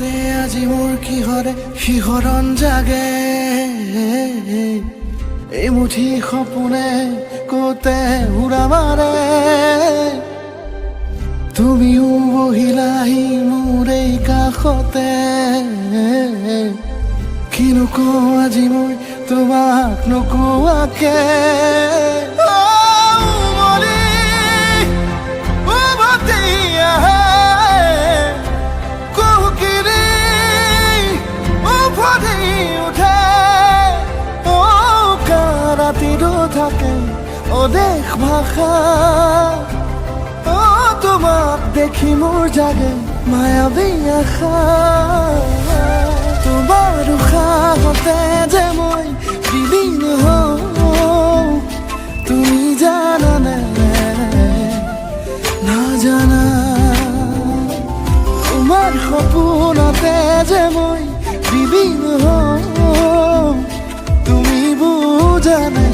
কাষতে আজি মোৰ কিহৰে শিহৰণ জাগে এই মুঠি সপোনে কতে উৰা মাৰে তুমিও বহিলাহি মোৰ এই কাষতে কিনো কওঁ আজি মই তোমাক নোকোৱাকে থাকে অদেশ ভাষা তোমাক দেখি মোৰ জাগে মায়াবী আশা তোমাৰ উশাহতে যে মই বিলীন হওঁ তুমি জানানে নাজানা তোমাৰ সপোনতে যে মই বিলীন হওঁ তুমি বুজানে